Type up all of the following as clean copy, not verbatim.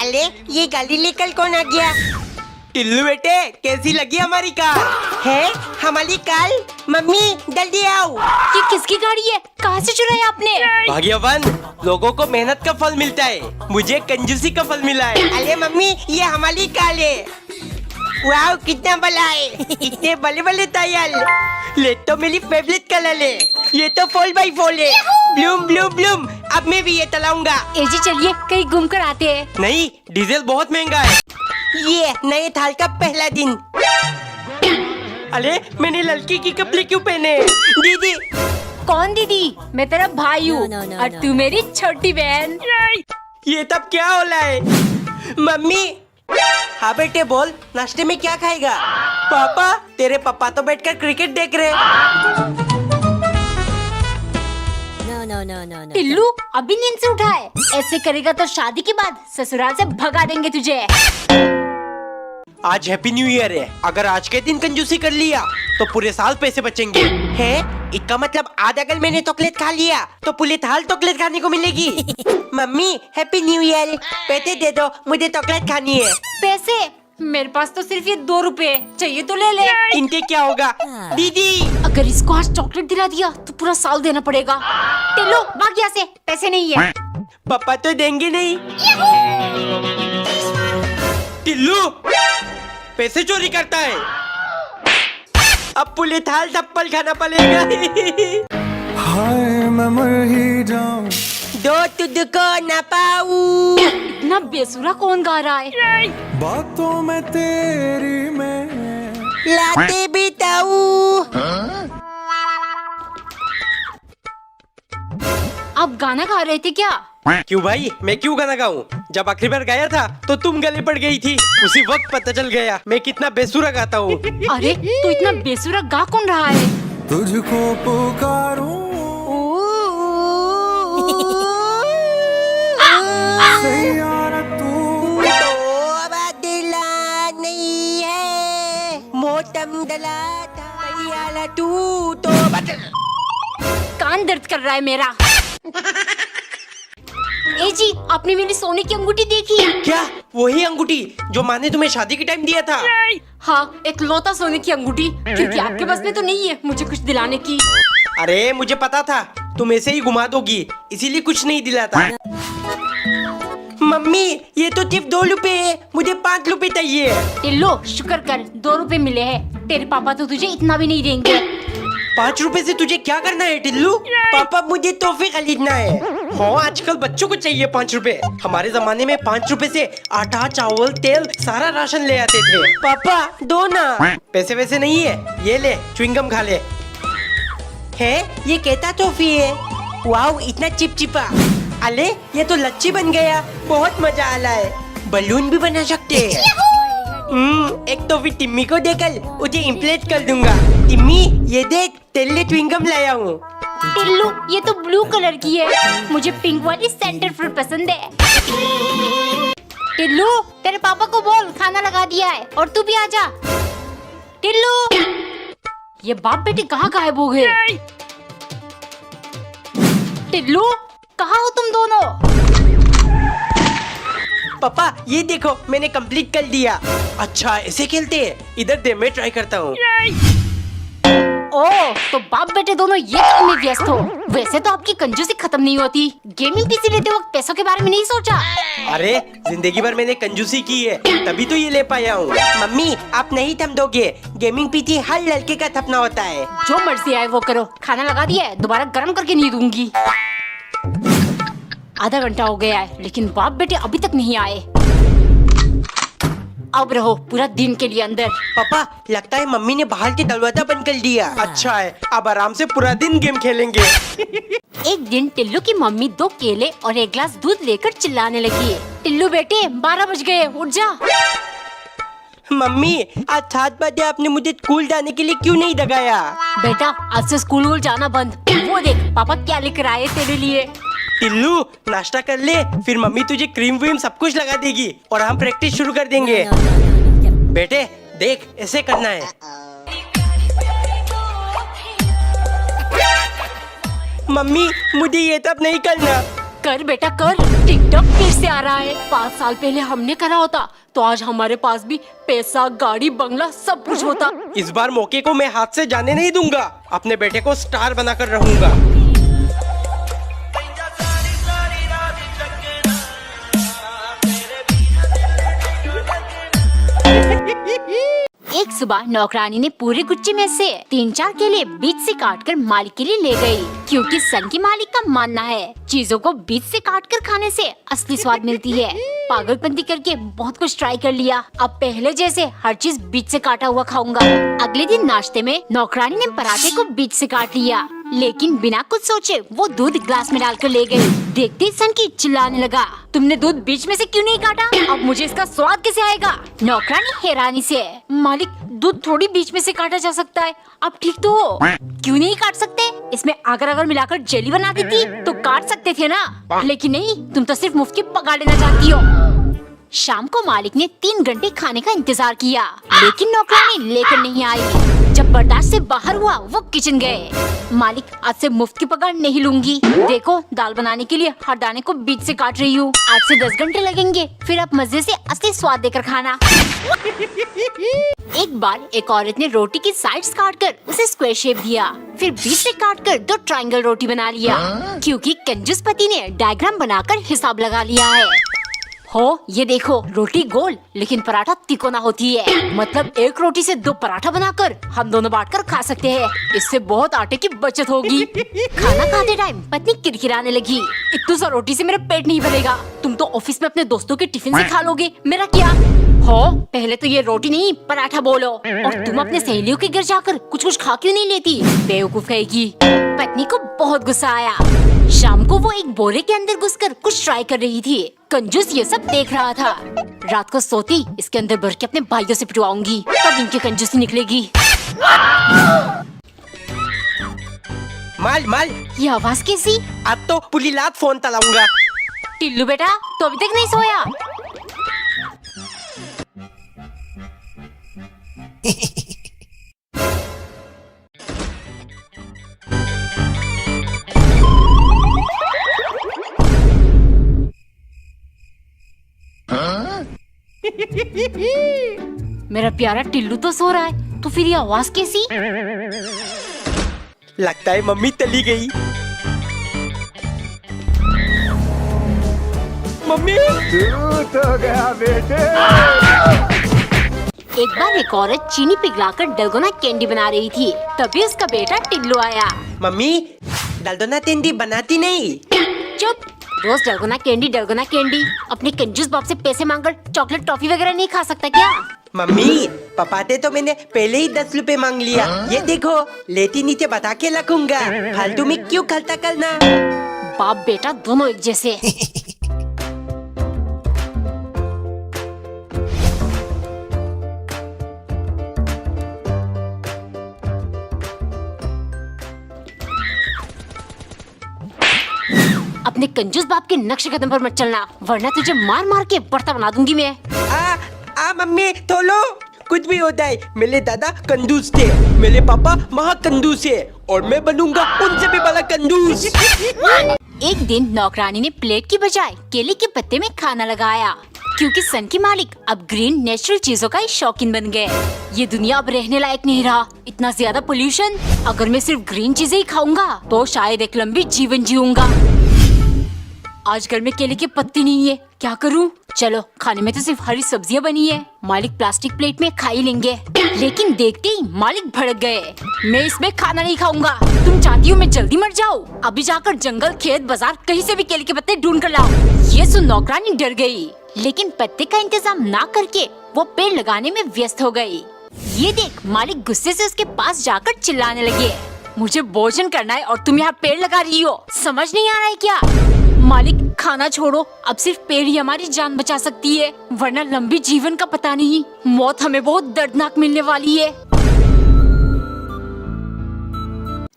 अरे ये गाड़ी लेकर कौन आ गया? टिल्लू बेटे, कैसी लगी हमारी कार? है हमारी कार? मम्मी जल्दी आओ। ये किसकी गाड़ी है? कहाँ से चुराई आपने? भाग्यवान लोगों को मेहनत का फल मिलता है, मुझे कंजूसी का फल मिला है। अरे मम्मी ये हमारी कार है। वाह कितना बड़ा है, इतने बड़े बड़े टायर। ले तो मेरी फेवरेट कलर है, ये तो 4x4 है। ब्लूम ब्लूम ब्लूम, अब मैं भी ये चलाऊंगा। एजी चलिए कहीं घूम कर आते हैं। नहीं, डीजल बहुत महंगा है। ये नए साल का पहला दिन। अरे मैंने लड़की की कपड़े क्यों पहने? दीदी। कौन दीदी? मैं तेरा भाई हूँ और तू मेरी छोटी बहन। ये तब क्या हो रहा है? मम्मी। हाँ बेटे बोल, नाश्ते में क्या खाएगा? पापा, तेरे पापा तो बैठकर क्रिकेट देख रहे। टिल्लू अभी नींद से उठा है, ऐसे करेगा तो शादी के बाद ससुराल से भगा देंगे तुझे। आज हैप्पी न्यू ईयर है, अगर आज के दिन कंजूसी कर लिया तो पूरे साल पैसे बचेंगे। है इसका मतलब आज अगर मैंने चॉकलेट खा लिया तो पूरे साल चॉकलेट खाने को मिलेगी। मम्मी हैप्पी न्यू ईयर, पैसे दे दो, मुझे चॉकलेट खानी है। पैसे? मेरे पास तो सिर्फ ये 2 रुपए चाहिए, तो ले ले। इनके क्या होगा? दीदी अगर इसको आज चॉकलेट दिला दिया तो पूरा साल देना पड़ेगा। टिल्लू भाग यहाँ से, पैसे नहीं है। पापा तो देंगे नहीं। टिल्लू पैसे चोरी करता है, अब पूरे थाल थप्पल खाना पड़ेगा। हाय मैं मर ही जाऊं, दो तुझको न पाऊं। इतना बेसुरा कौन गा रहा है? बातों में तेरी मैं लाते बिताऊं। आप गाना गा रहे थे क्या? क्यों भाई, मैं क्यों गाना गाऊं? जब आखिरी बार गाया था तो तुम गले पड़ गई थी, उसी वक्त पता चल गया मैं कितना बेसुरा गाता हूँ। अरे तो इतना बेसुरा गा कौन रहा है? तुझको पुकारूं सैयारा तू तो बदला नहीं है, मोतम दला था तू तो कान दर्द कर रहा है मेरा। ए जी, आपने मेरी सोने की अंगूठी देखी? क्या वही अंगूठी जो माँ ने तुम्हें शादी के टाइम दिया था? हाँ, एक लौता सोने की अंगूठी, क्योंकि आपके पास में तो नहीं है मुझे कुछ दिलाने की। अरे मुझे पता था तुम ऐसे ही घुमा दोगी, इसीलिए कुछ नहीं दिलाता। मम्मी ये तो सिर्फ 2 रुपए है, मुझे 5 रुपए चाहिए। टिल्लो शुक्र कर 2 रुपए मिले हैं, तेरे पापा तो तुझे इतना भी नहीं देंगे। 5 रुपए से तुझे क्या करना है टिल्लू? पापा मुझे तोहफे खरीदना है। हाँ आजकल बच्चों को चाहिए 5 रुपए, हमारे जमाने में 5 रुपए से आटा चावल तेल सारा राशन ले आते थे। पापा दो ना। पैसे वैसे नहीं है, ये ले च्युइंगम खा ले। है ये कहता तोहफी है? वाओ इतना चिपचिपा। अले ये तो लच्छी बन गया, बहुत मजा आ रहा है। बलून भी बना सकते हैं। एक तो फिर टिम्मी को देकर उसे इम्प्रेस कर दूंगा। टिम्मी ये देख तेरे लिए च्युइंगम लाया हूँ। टिल्लू ये तो ब्लू कलर की है, मुझे पिंक वाली सेंटर फ्रूट पसंद है। टिल्लू तेरे पापा को बोल खाना लगा दिया है, और तू भी आजा। टिल्लू ये बाप बेटी कहाँ गायब हो गए? टिल्लू कहाँ हो तुम दोनों? पापा ये देखो मैंने कंप्लीट कर दिया। अच्छा ऐसे खेलते हैं, इधर दे मैं ट्राई करता हूँ। ओह तो बाप बेटे दोनों ये काम में व्यस्त हो। वैसे तो आपकी कंजूसी खत्म नहीं होती, गेमिंग पीसी लेते वक्त पैसों के बारे में नहीं सोचा? अरे जिंदगी भर मैंने कंजूसी की है, तभी तो ये ले पाया हूँ। मम्मी आप नहीं थम दोगे, गेमिंग पीसी हर लड़के का सपना होता है। जो मर्जी आए वो करो, खाना लगा दिया है, दोबारा गर्म करके नहीं दूंगी। आधा घंटा हो गया है लेकिन बाप बेटे अभी तक नहीं आए। अब रहो पूरा दिन के लिए अंदर। पापा लगता है मम्मी ने बाहर के दरवाजा बंद कर दिया। अच्छा है, अब आराम से पूरा दिन गेम खेलेंगे। एक दिन टिल्लू की मम्मी 2 केले और 1 ग्लास दूध लेकर चिल्लाने लगी। टिल्लू बेटे 12 बज गए, उठ जा। मम्मी आज 7 बजे आपने मुझे स्कूल जाने के लिए क्यों नहीं जगाया? बेटा आज से स्कूल जाना बंद। वो देख पापा क्या लेकर आए तेरे लिए। टिल्लू नाश्ता कर ले, फिर मम्मी तुझे क्रीम व्रीम सब कुछ लगा देगी और हम प्रैक्टिस शुरू कर देंगे। बेटे देख ऐसे करना है। मम्मी मुझे ये सब नहीं करना, कर बेटा कर, टिकटॉक फिर से आ रहा है। 5 साल पहले हमने करा होता तो आज हमारे पास भी पैसा, गाड़ी, बंगला सब कुछ होता। इस बार मौके को मैं हाथ से जाने नहीं दूंगा। अपने बेटे को स्टार बनाकर रहूंगा। एक सुबह नौकरानी ने पूरे गुच्छे में से 3-4 केले बीच से काटकर मालिक के लिए ले गई, क्योंकि सन की मालिक का मानना है चीजों को बीच से काटकर खाने से असली स्वाद मिलती है। पागलपंती करके बहुत कुछ ट्राई कर लिया, अब पहले जैसे हर चीज बीच से काटा हुआ खाऊंगा। अगले दिन नाश्ते में नौकरानी ने पराठे को बीच से काट लिया, लेकिन बिना कुछ सोचे वो दूध ग्लास में डालकर ले गई। देखते ही सन की चिल्लाने लगा, तुमने दूध बीच में से क्यों नहीं काटा? अब मुझे इसका स्वाद कैसे आएगा? नौकरानी हैरानी से, मालिक दूध थोड़ी बीच में से काटा जा सकता है, आप ठीक तो हो? क्यों नहीं काट सकते? इसमें अगर मिलाकर जेली बना देती तो काट सकते थे ना, लेकिन नहीं, तुम तो सिर्फ मुफ्त की पका लेना चाहती हो। शाम को मालिक ने 3 घंटे खाने का इंतजार किया, लेकिन नौकरानी लेकर नहीं आई। जब बर्दाश्त से बाहर हुआ वो किचन गए। मालिक, आज से मुफ्त की पगार नहीं लूंगी। देखो, दाल बनाने के लिए हर दाने को बीच से काट रही हूँ। 8 से 10 घंटे लगेंगे, फिर आप मजे से असली स्वाद देकर खाना। एक बार एक औरत ने रोटी की साइड्स काटकर उसे स्क्वायर शेप दिया, फिर बीच से काटकर 2 ट्रायंगल रोटी बना लिया, क्योंकि कंजूस पति ने डायग्राम बनाकर हिसाब लगा लिया है। हो, ये देखो, रोटी गोल लेकिन पराठा तिकोना होती है। मतलब एक रोटी से 2 पराठा बनाकर हम दोनों बांटकर खा सकते हैं। इससे बहुत आटे की बचत होगी। खाना खाते टाइम पत्नी किरकिराने लगी, इतनी सा रोटी से मेरा पेट नहीं भरेगा। तुम तो ऑफिस में अपने दोस्तों के टिफिन से खा लोगे, मेरा क्या? हो, पहले तो ये रोटी नहीं पराठा बोलो। और तुम अपने सहेलियों के घर जाकर कुछ खा क्यों नहीं लेती? बेवकूफ कहेगी। पत्नी को बहुत गुस्सा आया। शाम को वो एक बोरे के अंदर घुसकर कुछ ट्राई कर रही थी। कंजूस ये सब देख रहा था। रात को सोती इसके अंदर भर के अपने भाइयों से पिटवाऊंगी, तब इनकी कंजूसी निकलेगी। माल, ये आवाज कैसी? अब तो पूरी रात फोन चलाऊंगा। टिल्लू बेटा, तो अभी तक नहीं सोया? मेरा प्यारा टिल्लू तो सो रहा है, तो फिर ये आवाज कैसी? लगता है मम्मी चली गई। मम्मी, तो गया बेटे। एक बार एक औरत चीनी पिघलाकर डलगोना कैंडी बना रही थी, तभी उसका बेटा टिल्लू आया। मम्मी, डालडोना कैंडी बनाती नहीं। चुप, रोज डलगोना कैंडी। अपने कंजूस बाप से पैसे मांगकर चॉकलेट टॉफी वगैरह नहीं खा सकता क्या? मम्मी, पापा से तो मैंने पहले ही 10 रुपए मांग लिया। ये देखो, लेती नीचे बता के रखूंगा। फालतू में क्यों खर्चा करना? बाप बेटा दोनों एक जैसे। अपने कंजूस बाप के नक्शे कदम पर मत चलना, वरना तुझे मार मार के बर्ता बना दूंगी मैं। मम्मी, थोलो, कुछ भी होता है। मेरे दादा कंजूस थे, मेरे पापा महा कंजूस है, और मैं बनूंगा उनसे भी बड़ा कंजूस। एक दिन नौकरानी ने प्लेट की बजाय केले के पत्ते में खाना लगाया, क्योंकि सन की मालिक अब ग्रीन नेचुरल चीजों का ही शौकीन बन गए। ये दुनिया अब रहने लायक नहीं रहा, इतना ज्यादा पोल्यूशन। अगर मैं सिर्फ ग्रीन चीजें ही खाऊंगा तो शायद एक लंबी जीवन जीऊंगा। आज घर में केले के पत्ते नहीं है, क्या करूं? चलो, खाने में तो सिर्फ हरी सब्जियां बनी है, मालिक प्लास्टिक प्लेट में खा ही लेंगे। लेकिन देखते ही मालिक भड़क गए, मैं इसमें खाना नहीं खाऊंगा। तुम चाहती हो मैं जल्दी मर जाऊं? अभी जाकर जंगल, खेत, बाजार कहीं से भी केले के पत्ते ढूंढ कर लाओ। ये सुन नौकरानी डर गई, लेकिन पत्ते का इंतजाम ना करके वो पेड़ लगाने में व्यस्त हो गई। ये देख मालिक गुस्से से उसके पास जाकर चिल्लाने लगे, मुझे भोजन करना है और तुम यहाँ पेड़ लगा रही हो, समझ नहीं आ रहा है क्या? मालिक, खाना छोड़ो, अब सिर्फ पेड़ ही हमारी जान बचा सकती है, वरना लंबी जीवन का पता नहीं, मौत हमें बहुत दर्दनाक मिलने वाली है।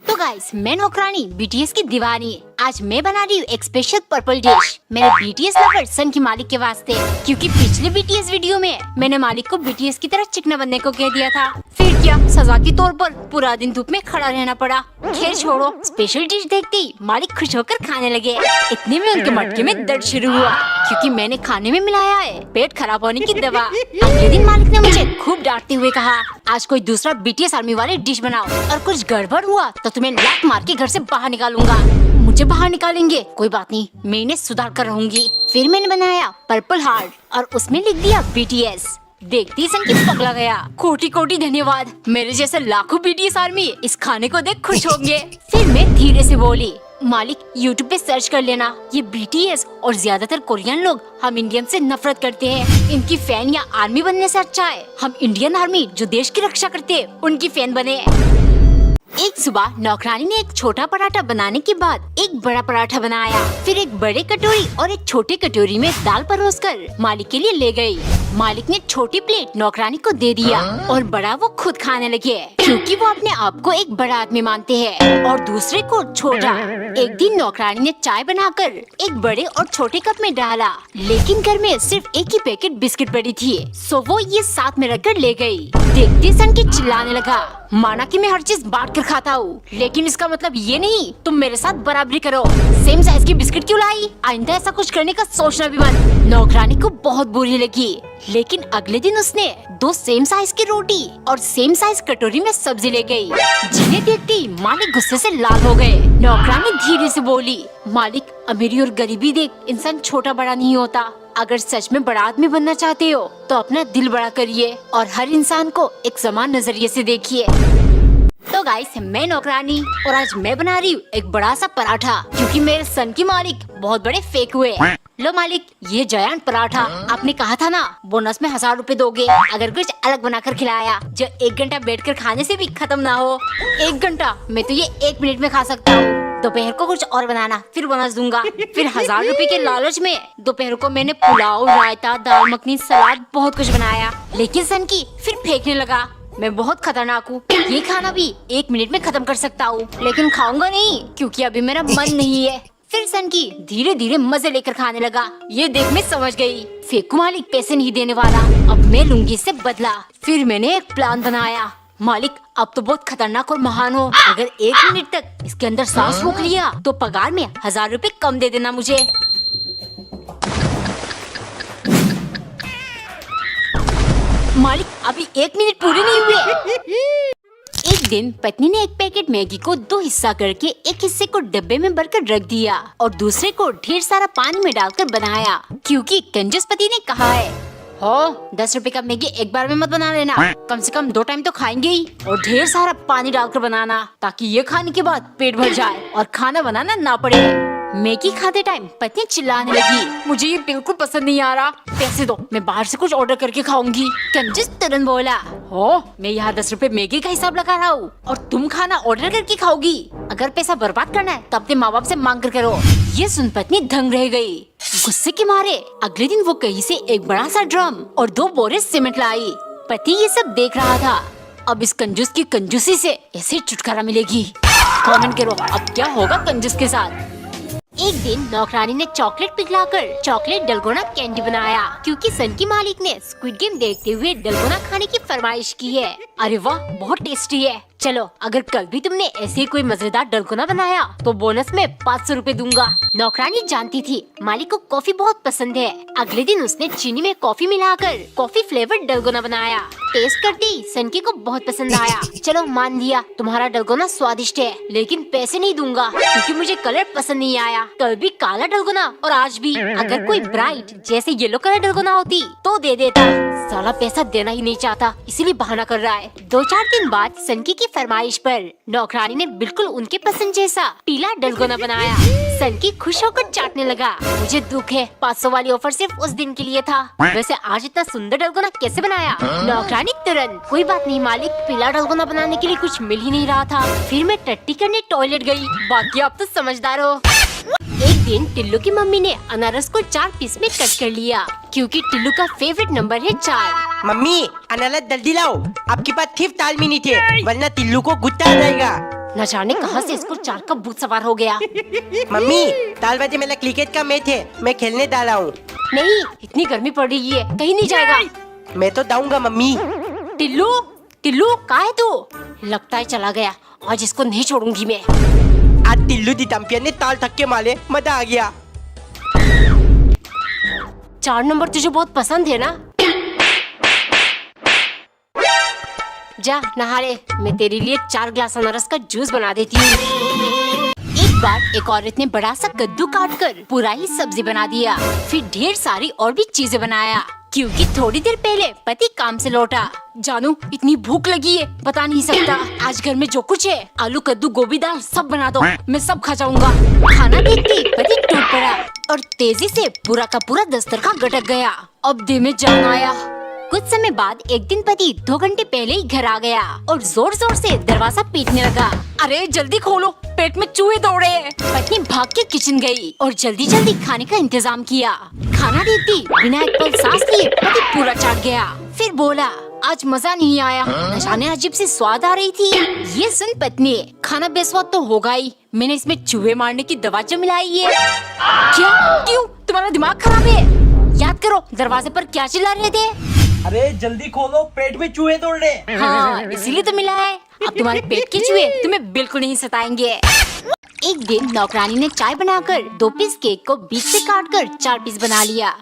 तो गाइस, मैं नौकरानी BTS की दीवानी आज मैं बना रही हूँ एक स्पेशल पर्पल डिश मेरे BTS लवर सन की मालिक के वास्ते, क्योंकि पिछले BTS वीडियो में मैंने मालिक को BTS की तरह चिकना बनने को कह दिया था। फिर क्या, सजा के तौर पर पूरा दिन धूप में खड़ा रहना पड़ा। खैर छोड़ो, स्पेशल डिश देखते ही मालिक खुश होकर खाने लगे। इतने में उनके मटके में दर्द शुरू हुआ, क्योंकि मैंने खाने में मिलाया है पेट खराब होने की दवा। अगले दिन मालिक ने मुझे खूब डांटते हुए कहा, आज कोई दूसरा BTS आर्मी वाले डिश बनाओ और कुछ गड़बड़ हुआ तो तुम्हें लात मार के घर से बाहर निकालूंगा। मुझे बाहर निकालेंगे, कोई बात नहीं, मैं इन्हें सुधार कर रहूंगी। फिर मैंने बनाया पर्पल हार्ट और उसमें लिख दिया BTS। देखती ही सन की पगला गया। कोटि कोटि धन्यवाद, मेरे जैसे लाखों BTS आर्मी इस खाने को देख खुश होंगे। फिर मैं धीरे से बोली, मालिक YouTube पे सर्च कर लेना, ये BTS और ज्यादातर कोरियन लोग हम इंडियन से नफरत करते हैं। इनकी फैन या आर्मी बनने से अच्छा है हम इंडियन आर्मी जो देश की रक्षा करते हैं उनकी फैन बने। एक सुबह नौकरानी ने एक छोटा पराठा बनाने के बाद एक बड़ा पराठा बनाया, फिर एक बड़े कटोरी और एक छोटे कटोरी में दाल परोसकर मालिक के लिए ले गई। मालिक ने छोटी प्लेट नौकरानी को दे दिया और बड़ा वो खुद खाने लगे, क्योंकि वो अपने आप को एक बड़ा आदमी मानते हैं और दूसरे को छोटा। एक दिन नौकरानी ने चाय बनाकर एक बड़े और छोटे कप में डाला, लेकिन घर में सिर्फ एक ही पैकेट बिस्किट पड़ी थी, सो वो ये साथ में रखकर ले गई। देखते सन की चिल्लाने लगा, माना कि मैं हर चीज बांट कर खाता हूँ, लेकिन इसका मतलब ये नहीं तुम मेरे साथ बराबरी करो। सेम साइज की बिस्किट क्यों लाई? आइंदा ऐसा कुछ करने का सोचना भी मत। नौकरानी को बहुत बुरी लगी, लेकिन अगले दिन उसने 2 सेम साइज की रोटी और सेम साइज कटोरी में सब्जी ले गई, जिन्हें देखते ही मालिक गुस्से से लाल हो गए। नौकरानी धीरे से बोली, मालिक अमीरी और गरीबी देख इंसान छोटा बड़ा नहीं होता। अगर सच में बड़ा आदमी बनना चाहते हो तो अपना दिल बड़ा करिए और हर इंसान को एक समान नजरिए से देखिए। तो गाइस, मैं नौकरानी और आज मैं बना रही हूँ एक बड़ा सा पराठा, क्योंकि मेरे सन की मालिक बहुत बड़े फेक हुए। लो मालिक, ये जायंट पराठा आपने कहा था ना बोनस में 1000 रुपए दोगे अगर कुछ अलग बनाकर खिलाया जो 1 घंटा बैठकर खाने से भी खत्म ना हो। 1 घंटा? मैं तो ये 1 मिनट में खा सकता हूँ। दोपहर को कुछ और बनाना, फिर बोनस दूंगा। फिर 1000 रुपए के लालच में दोपहर को मैंने पुलाव, रायता, दाल मखनी, सलाद बहुत कुछ बनाया, लेकिन सन की फिर फेंकने लगा। मैं बहुत खतरनाक हूँ, ये खाना भी 1 मिनट में खत्म कर सकता हूँ, लेकिन खाऊंगा नहीं क्योंकि अभी मेरा मन नहीं है। फिर सन की धीरे धीरे मजे लेकर खाने लगा। ये देख मैं समझ गई, फेकू मालिक पैसे नहीं देने वाला, अब मैं लूंगी इससे बदला। फिर मैंने एक प्लान बनाया, मालिक अब तो बहुत खतरनाक और महान हो, अगर 1 मिनट तक इसके अंदर सांस रोक लिया तो पगार में 1000 रुपए कम दे देना मुझे। मालिक अभी 1 मिनट पूरे नहीं हुए। एक दिन पत्नी ने एक पैकेट मैगी को 2 हिस्सा करके एक हिस्से को डब्बे में भरकर रख दिया और दूसरे को ढेर सारा पानी में डालकर बनाया, क्योंकि कंजूस पति ने कहा है, हो 10 रुपए का मैगी एक बार में मत बना लेना, कम से कम 2 टाइम तो खाएंगे ही, और ढेर सारा पानी डालकर बनाना ताकि ये खाने के बाद पेट भर जाए और खाना बनाना ना पड़े। मैगी खाते टाइम पत्नी चिल्लाने लगी, मुझे ये बिल्कुल पसंद नहीं आ रहा, पैसे दो, मैं बाहर से कुछ ऑर्डर करके खाऊंगी। कंजूस तुरंत बोला, हो मैं यहाँ 10 रुपए मैगी का हिसाब लगा रहा हूँ और तुम खाना ऑर्डर करके खाओगी? अगर पैसा बर्बाद करना है तो अपने माँ बाप से मांग कर करो। ये सुन पत्नी दंग रह गई। गुस्से के मारे अगले दिन वो कहीं से एक बड़ा सा ड्रम और 2 बोरे सीमेंट लाई। पति ये सब देख रहा था, अब इस कंजूस की कंजूसी से ऐसे छुटकारा मिलेगी। कमेंट करो अब क्या होगा कंजूस के साथ। एक दिन नौकरानी ने चॉकलेट पिघलाकर चॉकलेट डलगोना कैंडी बनाया, क्योंकि सन की मालिक ने स्क्विड गेम देखते हुए डलगोना खाने की फरमाइश की है। अरे वाह, बहुत टेस्टी है। चलो, अगर कल भी तुमने ऐसे कोई मजेदार डलगोना बनाया तो बोनस में 500 रुपए दूंगा। नौकरानी जानती थी मालिक को कॉफी बहुत पसंद है। अगले दिन उसने चीनी में कॉफी मिलाकर कॉफी फ्लेवर्ड डलगोना बनाया। टेस्ट करते ही सनकी को बहुत पसंद आया। चलो मान लिया तुम्हारा डलगोना स्वादिष्ट है, लेकिन पैसे नहीं दूंगा क्योंकि मुझे कलर पसंद नहीं आया। कल भी काला डलगोना और आज भी। अगर कोई ब्राइट जैसे येलो कलर डलगोना होती तो दे देता, साला पैसा देना ही नहीं चाहता इसीलिए बहाना कर रहा है। 2-4 दिन बाद सनकी की फरमाइश पर नौकरानी ने बिल्कुल उनके पसंद जैसा पीला डलगोना बनाया। सनकी खुश होकर चाटने लगा। मुझे दुख है, 500 वाली ऑफर सिर्फ उस दिन के लिए था। वैसे आज इतना सुंदर डलगोना कैसे बनाया? नौकरानी तुरंत, कोई बात नहीं मालिक, पीला डलगोना बनाने के लिए कुछ मिल ही नहीं रहा था। फिर मैं टट्टी करने टॉयलेट गई, बाकी आप तो समझदार हो। एक दिन टिल्लू की मम्मी ने अनारस को 4 पीस में कट कर लिया, क्योंकि टिल्लू का फेवरेट नंबर है 4। मम्मी अनारस जल्दी लाओ, आपके पास सिर्फ ताल मिनी थे, वरना टिल्लू को गुस्सा आ जाएगा। न जाने कहां से इसको 4 का भूत सवार हो गया। मम्मी 4 बजे मेरा क्रिकेट का मैच है, मैं खेलने डाला हूँ। नहीं, इतनी गर्मी पड़ रही है, कहीं नहीं जाएगा। मैं तो जाऊंगा मम्मी। टिल्लू, टिल्लू कहाँ है तू? लगता है चला गया, आज इसको नहीं छोड़ूंगी मैं। आज टिल्लू दी चैंपियन ने ताल ठक्के मारे, मजा आ गया। 4 नंबर तुझे बहुत पसंद है ना? जा नहा ले, मैं तेरे लिए 4 ग्लास अनारस का जूस बना देती हूँ। एक बार एक औरत ने बड़ा सा कद्दू काट कर पूरा ही सब्जी बना दिया, फिर ढेर सारी और भी चीजें बनाया, क्योंकि थोड़ी देर पहले पति काम से लौटा। जानू इतनी भूख लगी है, बता नहीं सकता। आज घर में जो कुछ है, आलू कद्दू गोभी दाल सब बना दो, मैं सब खा जाऊंगा। खाना देखते ही पति टूट पड़ा और तेजी से पूरा का पूरा दस्तरखान गटक गया। अब दिल में जान आया। कुछ समय बाद एक दिन पति 2 घंटे पहले ही घर आ गया और जोर जोर से दरवाजा पीटने लगा। अरे जल्दी खोलो, पेट में चूहे दौड़े हैं। पत्नी भाग के किचन गई और जल्दी जल्दी खाने का इंतजाम किया। खाना देखती बिना एक पल सांस लिए पति पूरा चाट गया, फिर बोला आज मजा नहीं आया, न जाने अजीब सी स्वाद आ रही थी। ये सुन पत्नी, खाना बेस्वाद तो होगा ही, मैंने इसमें चूहे मारने की दवा जो मिलाई है। क्या? क्यों? तुम्हारा दिमाग खराब है? याद करो दरवाजे पर क्या चिल्ला रहे थे? अरे जल्दी खोलो, पेट में चूहे दौड़ रहे। हाँ, इसीलिए तो मिला है। अब तुम्हारे पेट के चूहे तुम्हें बिल्कुल नहीं सताएंगे। एक दिन नौकरानी ने चाय बनाकर 2 पीस केक को बीच से काटकर 4 पीस बना लिया।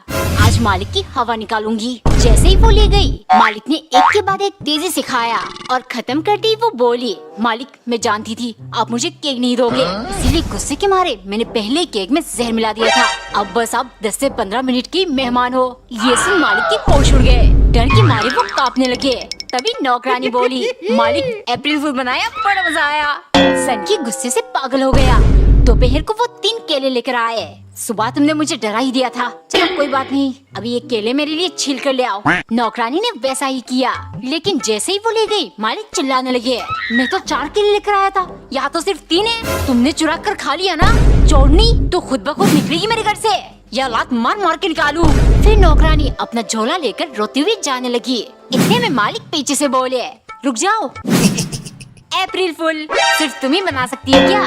आज मालिक की हवा निकालूंगी। जैसे ही वो ले गई, मालिक ने एक के बाद एक तेजी से खाया और खत्म करते ही वो बोली, मालिक मैं जानती थी आप मुझे केक नहीं दोगे, इसीलिए गुस्से के मारे मैंने पहले केक में जहर मिला दिया था। अब बस आप 10 से 15 मिनट की मेहमान हो। ये सुन मालिक के होश उड़ गए, डर के मारे वो कांपने लगे। तभी नौकरानी बोली, मालिक अप्रैल फूल बनाया, बड़ा मजा आया। सनकी गुस्से से पागल हो गया। दोपहर को वो 3 केले लेकर आए। सुबह तुमने मुझे डरा ही दिया था, चलो कोई बात नहीं, अभी ये केले मेरे लिए छील कर ले आओ। नौकरानी ने वैसा ही किया, लेकिन जैसे ही वो ले गई, मालिक चिल्लाने लगे, मैं तो 4 केले लेकर आया था, यहाँ तो सिर्फ 3 है, तुमने चुरा कर खा लिया ना। चोरनी तो खुद ब खुद निकलेगी मेरे घर से, या लात मार मार के निकालूं। फिर नौकरानी अपना झोला लेकर रोती हुई जाने लगी। इतने में मालिक पीछे से बोले, रुक जाओ, अप्रैल फूल सिर्फ तुम ही बना सकती है क्या?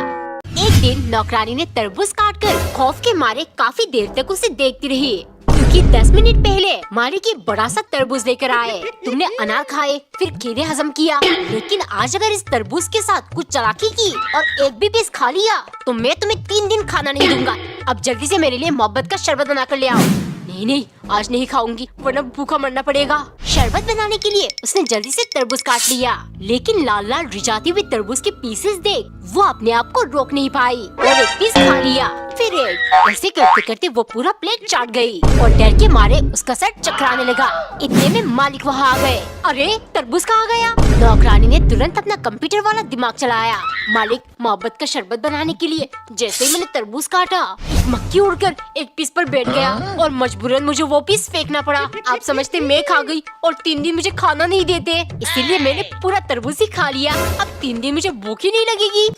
एक दिन नौकरानी ने तरबूज काटकर खौफ के मारे काफी देर तक उसे देखती रही, क्योंकि 10 मिनट पहले मालिक ये बड़ा सा तरबूज लेकर आए। तुमने अनार खाए, फिर केले हजम किया, लेकिन आज अगर इस तरबूज के साथ कुछ चालाकी की और एक भी पीस खा लिया तो मैं तुम्हें 3 दिन खाना नहीं दूंगा। अब जल्दी से मेरे लिए मोहब्बत का शरबत बना कर ले आओ। नहीं नहीं, आज नहीं खाऊंगी, वरना भूखा मरना पड़ेगा। शरबत बनाने के लिए उसने जल्दी से तरबूज काट लिया, लेकिन लाल लाल रिझाती हुई तरबूज के पीसेस देख वो अपने आप को रोक नहीं पाई और एक पीस खा लिया, फिर एक। ऐसे करते करते वो पूरा प्लेट चाट गई और डर के मारे उसका सर चकराने लगा। इतने में मालिक वहाँ आ गए। अरे तरबूज कहाँ गया? नौकरानी ने तुरंत अपना कंप्यूटर वाला दिमाग चलाया। मालिक, मोहब्बत का शरबत बनाने के लिए जैसे ही मैंने तरबूज काटा, एक मक्खी उड़कर एक पीस पर बैठ गया और मजबूरन मुझे वो पीस फेंकना पड़ा। आप समझते मैं खा गई और 3 दिन मुझे खाना नहीं देते, इसीलिए मैंने पूरा तरबूज ही खा लिया। अब 3 दिन मुझे भूख ही नहीं लगेगी।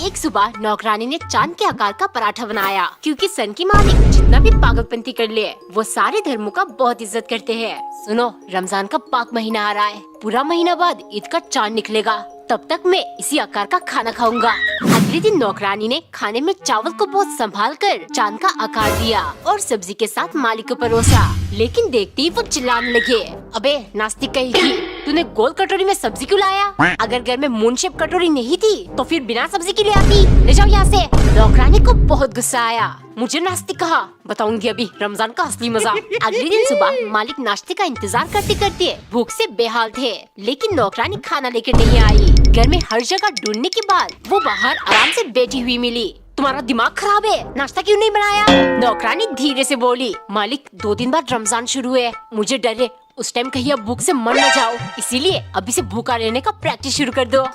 एक सुबह नौकरानी ने चांद के आकार का पराठा बनाया, क्योंकि सन की मालिक जितना भी पागलपंती कर ले, वो सारे धर्मों का बहुत इज्जत करते हैं। सुनो, रमजान का पाक महीना आ रहा है, पूरा महीना बाद ईद का चांद निकलेगा, तब तक मैं इसी आकार का खाना खाऊंगा। अगले दिन नौकरानी ने खाने में चावल को बहुत संभाल कर चांद का आकार दिया और सब्जी के साथ मालिक को परोसा, लेकिन देखते ही वो चिल्लाने लगे, अबे नास्तिक कहीं की, तूने गोल कटोरी में सब्जी क्यों लाया? अगर घर में मून शेप कटोरी नहीं थी तो फिर बिना सब्जी की ले आती, ले जाओ यहाँ से। नौकरानी को बहुत गुस्सा आया, मुझे नास्तिक कहा, बताऊंगी अभी रमजान का असली मजा। अगले दिन सुबह मालिक नाश्ते का इंतजार करते करते भूख से बेहाल थे, लेकिन नौकरानी खाना लेकर नहीं आई। घर में हर जगह ढूंढने के बाद वो बाहर आराम से बैठी हुई मिली। तुम्हारा दिमाग खराब है, नाश्ता क्यों नहीं बनाया? नौकरानी धीरे से बोली, मालिक 2 दिन बाद रमजान शुरू है, मुझे डर है उस टाइम कहीं अब भूख से मर न जाओ, इसीलिए अभी से भूखा रहने का प्रैक्टिस शुरू कर दो।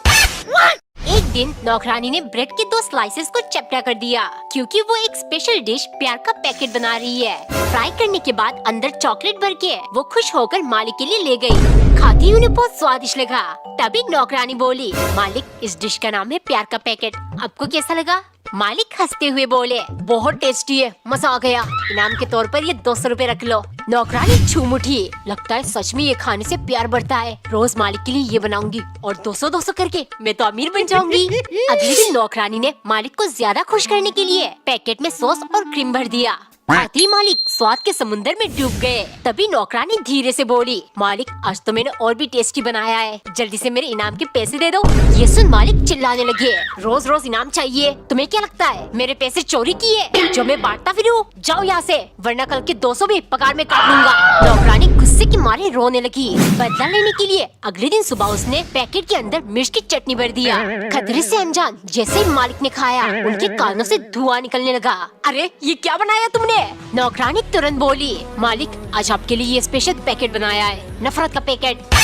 एक दिन नौकरानी ने ब्रेड के 2 स्लाइसेस को चपटा कर दिया, क्योंकि वो एक स्पेशल डिश प्यार का पैकेट बना रही है। फ्राई करने के बाद अंदर चॉकलेट भर के वो खुश होकर मालिक के लिए ले गई। खाती उन्हें बहुत स्वादिष्ट लगा। तभी नौकरानी बोली, मालिक इस डिश का नाम है प्यार का पैकेट, आपको कैसा लगा? मालिक हंसते हुए बोले, बहुत टेस्टी है, मजा आ गया। इनाम के तौर पर ये 200 रुपए रख लो। नौकरानी झूम उठी, लगता है सच में ये खाने से प्यार बढ़ता है। रोज मालिक के लिए ये बनाऊंगी और 200-200 करके मैं तो अमीर बन जाऊंगी। अगले दिन नौकरानी ने मालिक को ज्यादा खुश करने के लिए पैकेट में सॉस और क्रीम भर दिया। खाते ही मालिक स्वाद के समुंदर में डूब गए। तभी नौकरानी धीरे से बोली, मालिक आज तो मैंने और भी टेस्टी बनाया है, जल्दी से मेरे इनाम के पैसे दे दो। ये सुन मालिक चिल्लाने लगे, रोज रोज इनाम चाहिए? तुम्हें क्या लगता है मेरे पैसे चोरी किए जो मैं बांटता फिरूं? जाओ यहाँ से, वरना कल के 200 भी पगार में काट लूंगा। नौकरानी गुस्से के मारे रोने लगी। बदला लेने के लिए अगले दिन सुबह उसने पैकेट के अंदर मिर्च की चटनी भर दिया। खतरे से अनजान जैसे ही मालिक ने खाया, उनके कानों से धुआं निकलने लगा। अरे ये क्या बनाया तुमने? नौकरानी तुरंत बोली, मालिक आज आपके लिए ये स्पेशल पैकेट बनाया है, नफरत का पैकेट।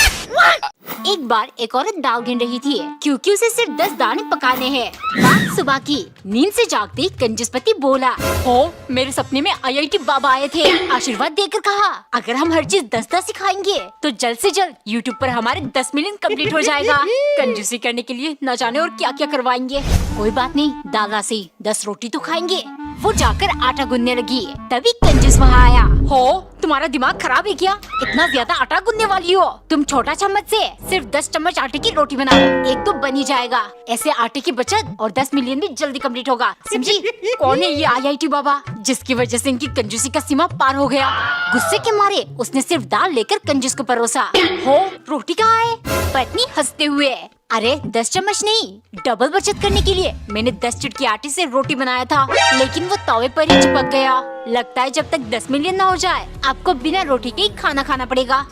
एक बार एक औरत दाल गिन रही थी क्योंकि उसे सिर्फ 10 दाने पकाने हैं। बात सुबह की। नींद से जागते ही कंजूसपति बोला, हो मेरे सपने में IIT बाबा आए थे, आशीर्वाद देकर कहा अगर हम हर चीज 10-10 सिखाएंगे तो जल्द से जल्द YouTube पर हमारे 10 मिलियन कंप्लीट हो जाएगा। कंजूसी करने के लिए न जाने और क्या क्या करवाएंगे। कोई बात नहीं, दादा से 10 रोटी तो खाएंगे। वो जाकर आटा गूंदने लगी। तभी कंजूस वहाँ आया। हो तुम्हारा दिमाग खराब है क्या? इतना ज्यादा आटा गूंदने वाली हो? तुम छोटा चम्मच से सिर्फ 10 चम्मच आटे की रोटी बनाओ, एक तो बन ही जाएगा। ऐसे आटे की बचत और 10 मिलियन भी जल्दी कंप्लीट होगा, समझी? कौन है ये IIT बाबा जिसकी वजह से इनकी कंजूसी का सीमा पार हो गया? गुस्से के मारे उसने सिर्फ दाल लेकर कंजूस को परोसा। हो रोटी कहाँ है? पत्नी हंसते हुए, अरे 10 चम्मच नहीं, डबल बचत करने के लिए मैंने 10 चुटकी आटे से रोटी बनाया था, लेकिन वो तवे पर ही चिपक गया। लगता है जब तक 10 मिलियन ना हो जाए आपको बिना रोटी के ही खाना खाना पड़ेगा।